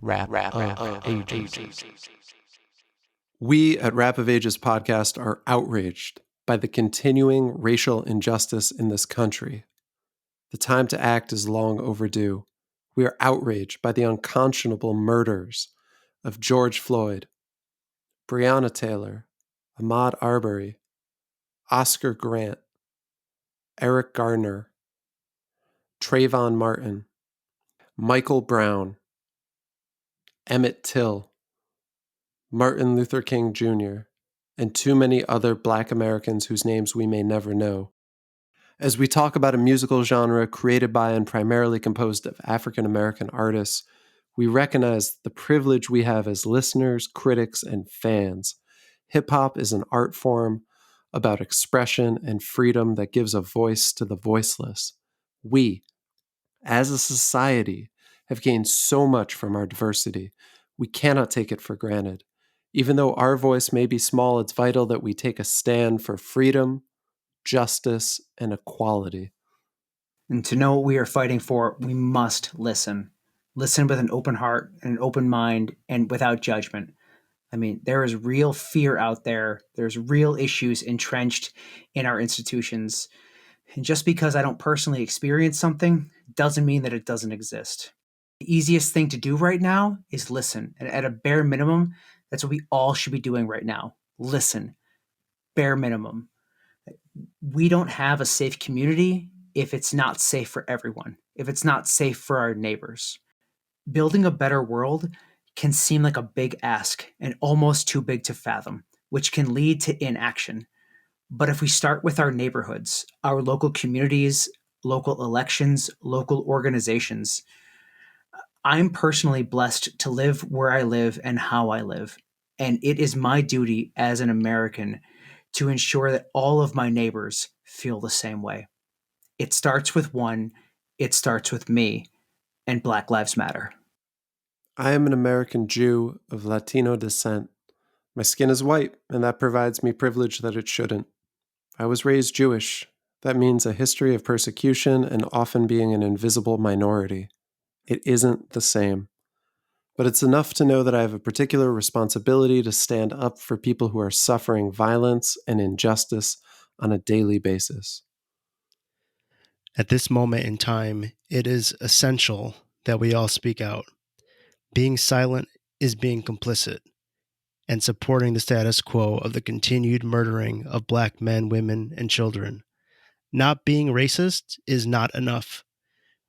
Rap of Ages. We at Rap of Ages podcast are outraged by the continuing racial injustice in this country. The time to act is long overdue. We are outraged by the unconscionable murders of George Floyd, Breonna Taylor, Ahmaud Arbery, Oscar Grant, Eric Garner, Trayvon Martin, Michael Brown, Emmett Till, Martin Luther King Jr., and too many other Black Americans whose names we may never know. As we talk about a musical genre created by and primarily composed of African American artists, we recognize the privilege we have as listeners, critics, and fans. Hip hop is an art form about expression and freedom that gives a voice to the voiceless. We, as a society, have gained so much from our diversity. We cannot take it for granted. Even though our voice may be small, it's vital that we take a stand for freedom, justice, and equality. And to know what we are fighting for, we must listen. Listen with an open heart and an open mind and without judgment. I mean, there is real fear out there. There's real issues entrenched in our institutions. And just because I don't personally experience something doesn't mean that it doesn't exist. The easiest thing to do right now is listen. And at a bare minimum, that's what we all should be doing right now. Listen. Bare minimum. We don't have a safe community if it's not safe for everyone, if it's not safe for our neighbors. Building a better world can seem like a big ask and almost too big to fathom, which can lead to inaction. But if we start with our neighborhoods, our local communities, local elections, local organizations, I'm personally blessed to live where I live and how I live. And it is my duty as an American to ensure that all of my neighbors feel the same way. It starts with one, it starts with me, and Black Lives Matter. I am an American Jew of Latino descent. My skin is white, and that provides me privilege that it shouldn't. I was raised Jewish. That means a history of persecution and often being an invisible minority. It isn't the same. But it's enough to know that I have a particular responsibility to stand up for people who are suffering violence and injustice on a daily basis. At this moment in time, it is essential that we all speak out. Being silent is being complicit and supporting the status quo of the continued murdering of Black men, women, and children. Not being racist is not enough.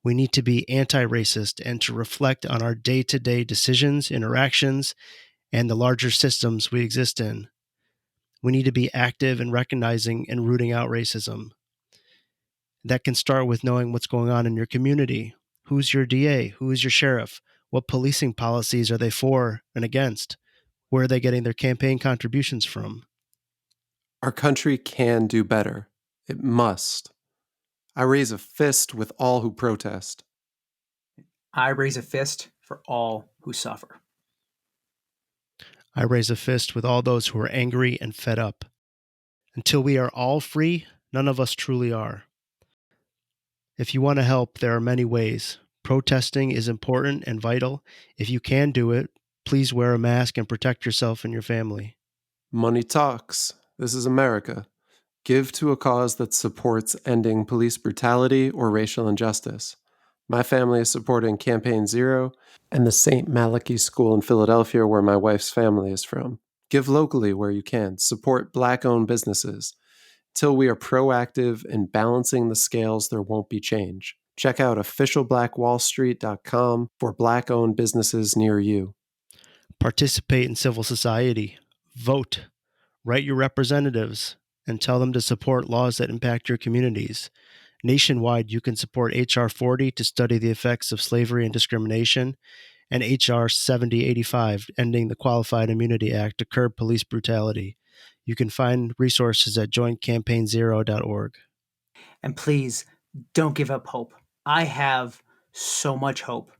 We need to be anti-racist and to reflect on our day-to-day decisions, interactions, and the larger systems we exist in. We need to be active in recognizing and rooting out racism. That can start with knowing what's going on in your community. Who's your DA? Who is your sheriff? What policing policies are they for and against? Where are they getting their campaign contributions from? Our country can do better. It must. I raise a fist with all who protest. I raise a fist for all who suffer. I raise a fist with all those who are angry and fed up. Until we are all free, none of us truly are. If you want to help, there are many ways. Protesting is important and vital. If you can do it, please wear a mask and protect yourself and your family. Money talks. This is America. Give to a cause that supports ending police brutality or racial injustice. My family is supporting Campaign Zero and the St. Malachy School in Philadelphia, where my wife's family is from. Give locally where you can. Support Black-owned businesses. Till we are proactive in balancing the scales, there won't be change. Check out officialblackwallstreet.com for Black-owned businesses near you. Participate in civil society. Vote. Write your representatives and tell them to support laws that impact your communities. Nationwide, you can support H.R. 40 to study the effects of slavery and discrimination, and H.R. 7085, ending the Qualified Immunity Act to curb police brutality. You can find resources at joincampaignzero.org. And please, don't give up hope. I have so much hope.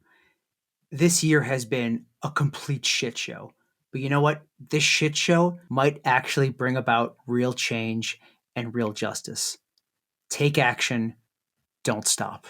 This year has been a complete shit show. But you know what? This shit show might actually bring about real change and real justice. Take action. Don't stop.